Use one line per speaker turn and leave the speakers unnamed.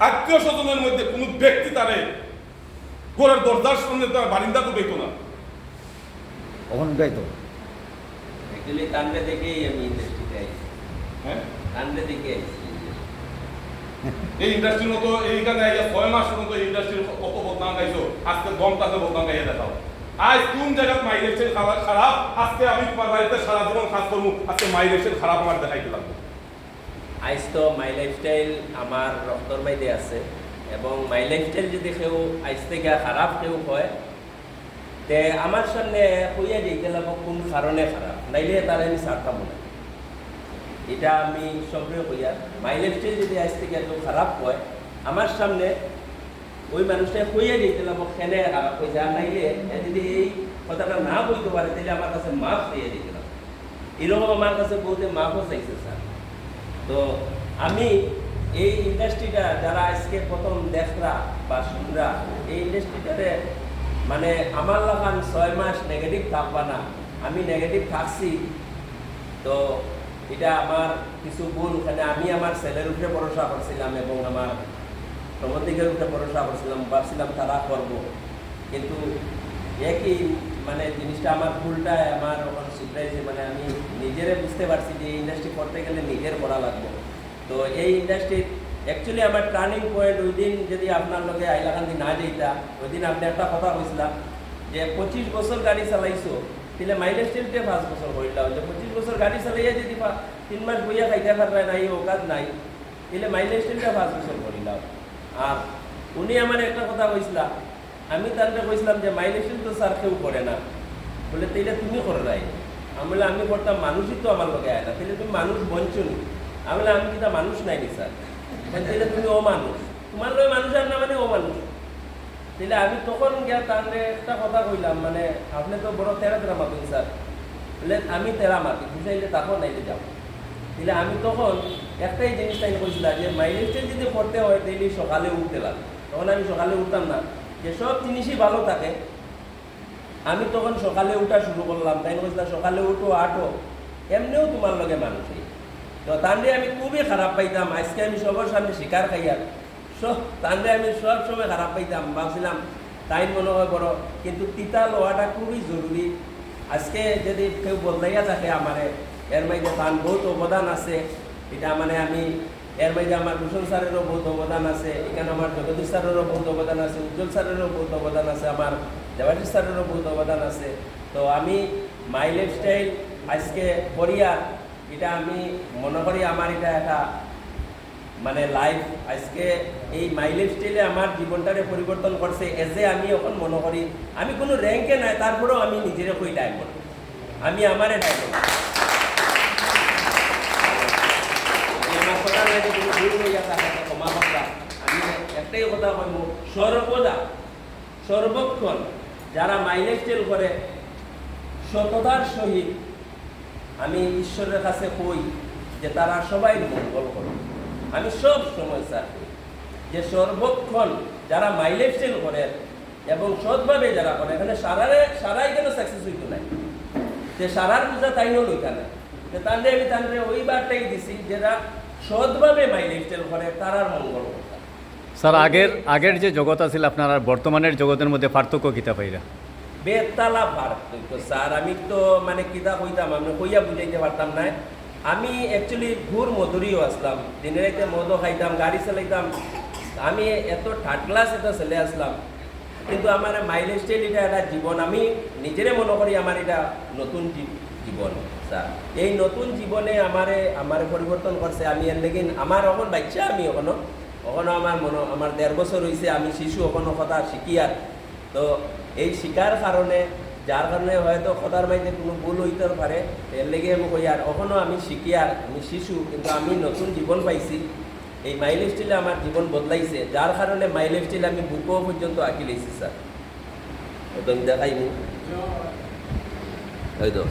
আত্মীয় স্বজনের মধ্যে কোনো ব্যক্তি তারে ঘরের দরজার সামনে তার বারিন্দা তো পেত না।
কখন উঠাইতো?
অ্যাকচুয়ালি কান্দে দেখেই আমি ইন্ডাস্ট্রিতে আইছি।
হ্যাঁ,
কান্দে দেখে আইছি।
এই ইন্ডাস্ট্রির মতো এইখানে আইয়া 6 মাসের মতো ইন্ডাস্ট্রির কত বদনাম গাইছো, আজকে দম তাতে বদনাম গাইয়া দেখাও। আজ কোন জায়গাত মাইলেজের খারাপ, আজকে আমি তোমার বাড়িতে সারা জীবন কাজ করবো, আজকে মাইলেজের খারাপ আমার দেখাইতে লাগবে।
আইজ তো মাই লাইফস্টাইল আমার রক্তর মাইদে আছে এবং মাই লাইফস্টাইল যদি কেউ আইজ থেকে খারাপ কেউ হয় তে আমার সামনে কইয়া যেতে লাগবো কোন কারণে খারাপ, নাইলে তার আমি ছাড়তাম না। এটা আমি সবরে কইয়া মাই লাইফস্টাইল যদি আইজ থেকে কেউ খারাপ হয় আমার সামনে ওই মানুষটা কইয়া যেতে লাগবো কেনে খারাপ হয়েছে, আর নাইলে যদি এই কথাটা না বলতে পারে তাহলে আমার কাছে মাফ দিয়ে দিতে লাগবে। এরকম আমার কাছে বহুতে মাফও চাইছে স্যার। তো আমি এই ইন্ডাস্ট্রিটা যারা আজকে প্রথম দেখরা বা শুনরা এই ইন্ডাস্ট্রিটাতে মানে আমার লাগান 6 মাস নেগেটিভ থাকবা না, আমি নেগেটিভ থাকছি। তো এটা আমার কিছু ভুল, ওখানে আমি আমার ছেলের উপরে ভরসা করছিলাম এবং আমার প্রবন্ধকের উপরে ভরসা করছিলাম, ভাবছিলাম তারা করব, কিন্তু একই মানে জিনিসটা আমার ভুলটা আমার ওখানে সারপ্রাইজে মানে আমি নিজেরে বুঝতে পারছি যে এই ইন্ডাস্ট্রি করতে গেলে নিজের করা লাগবে। তো এই ইন্ডাস্ট্রির অ্যাকচুয়ালি আমার টার্নিং পয়েন্ট ওই দিন যদি আপনার লগে আইলাকান্দি না যেতা, ওই দিন আপনি একটা কথা বলছিলাম যে 25 বছর গাড়ি চালাইছো তাহলে মাইলেজ টেলতে 5 বছর হইলাম, যে 25 বছর গাড়ি চালাইয়া যদি 3 মাস বইয়া খাইতে পারবে না এই ওকাজ নাই তাহলে মাইলেজ টেলটা 5 বছর করিলাম। আর উনি আমার একটা কথা কইছিলাম, আমি তাহলে কইছিলাম যে মাইলেজ টেল তো স্যার কেউ করে না, বলে তাইলে তুমি করে নাই। আমি বলে আমি করতাম, মানুষই তো আমার লগে আয় না, তাহলে তুমি মানুষ বঞ্চ নি। আমি বলে আমি কিনা মানুষ নাইনি স্যার, তাহলে তুমি ও মানুষ, তোমার লগে মানুষ আর না মানে ও মানুষ। তাহলে আমি তখন গিয়া তাহলে একটা কথা কইলাম, মানে আপনি তো বড় তেরা তেরা মাতুন স্যার, বলে আমি তেরা মাতি বুঝাইলে তখন নাইলে যাবো। তাহলে আমি তখন একটাই জিনিস তাই কইছিলাম যে মাইলেজটা যদি পড়তে হয় তাইলে সকালে উঠতে লাগবে। তখন আমি সকালে উঠতাম না, যে সব জিনিসই ভালো থাকে। আমি তখন সকালে উঠা শুরু করলাম, তাই বলছিলাম সকালে উঠো আটো, এমনিও তোমার লগে মানুষই। তো তান্ডে আমি খুবই খারাপ পাইতাম, আজকে আমি সবার সামনে শিকার খাইয়ার সব তান্ডে আমি সব সময় খারাপ পাইতাম, ভাবছিলাম তাই মনে হয় বড়, কিন্তু তিতা লওয়াটা খুবই জরুরি। আজকে যদি কেউ বদলাইয়া থাকে আমারে এর মাঝে তার বহুত অবদান আছে, এটা মানে আমি এর মাঝে আমার ভূষণ স্যারেরও বহুত অবদান আছে, এখানে আমার জগদীশ স্যারেরও বহুত অবদান আছে, উজ্জ্বল স্যারেরও বহুত অবদান আছে, আমার দেবাশিস স্যারেরও বহুত অবদান আছে। তো আমি মাই লাইফস্টাইল আজকে করিয়া এটা আমি মনে করি আমার এটা একটা মানে লাইফ। আজকে এই মাই লাইফস্টাইলে আমার জীবনটারে পরিবর্তন করছে, এজে আমি এখন মনে করি আমি কোনো র্যাঙ্কে নাই, তারপরেও আমি নিজের কই ডাইমন্ড, আমি আমারে ডাইমন্ড। আমার কথা নাই যে কোনো ভুল হইয়া থাকে ক্ষমা কথা, আমি একটাই কথা কইব, সর্বদা সর্বক্ষণ যারা মাই লাইফস্টাইল করে সততার সহিত আমি ঈশ্বরের কাছে কই যে তারা সবাই মঙ্গল করে। আমি সব সময় স্যার যে সর্বক্ষণ যারা মাই লাইফস্টাইল করে এবং সৎভাবে যারা করে, এখানে সারাই কেন সাকসেস হইতো নাই, যে সারার পূজা তাই হল ওইখানে, যে তাহলে আমি তাহলে ওই বারটাই দিছি যারা সৎভাবে মাই লাইফস্টাইল করে তারার মঙ্গল করে।
স্যার আগের যে জগৎ আছিল আপনার আর বর্তমানের জগতের মধ্যে পার্থক্য কিতা পাইরা?
বেতালা পার্থক্য স্যার, আমি তো মানে কিতা কইতাম আমি কইয়া বুঝাইতে পারতাম না। আমি অ্যাকচুয়ালি ঘুর মধুরীও আসলাম, দিনে রাইতে মদও খাইতাম, গাড়ি চালাইতাম, আমি এত থার্ড ক্লাস এটা চলে আসলাম, কিন্তু আমার মাই লাইফস্টাইল এটা একটা জীবন, আমি নিজেরে মনে করি আমার এটা নতুন জীবন স্যার। এই নতুন জীবনে আমারে পরিবর্তন করছে। আমি এর লেগে আমার এখন বাচ্চা, আমি এখনো আমার আমার 1.5 বছর হয়েছে, আমি শিশু এখনো কথা শিখি। আর তো এই শিকার কারণে যার কারণে হয়তো কথার মাঝে কোনো ভুল হইতে পারে, এর লেগে আমি কই আর এখনো আমি শিখি, আর আমি শিশু, কিন্তু আমি নতুন জীবন পাইছি। এই মাই লাইফস্টাইলে আমার জীবন বদলাইছে, যার কারণে মাই লাইফস্টাইলে আমি বুকও পর্যন্ত আঁকি লাইছি স্যার। তো দেখাইনি হয়তো।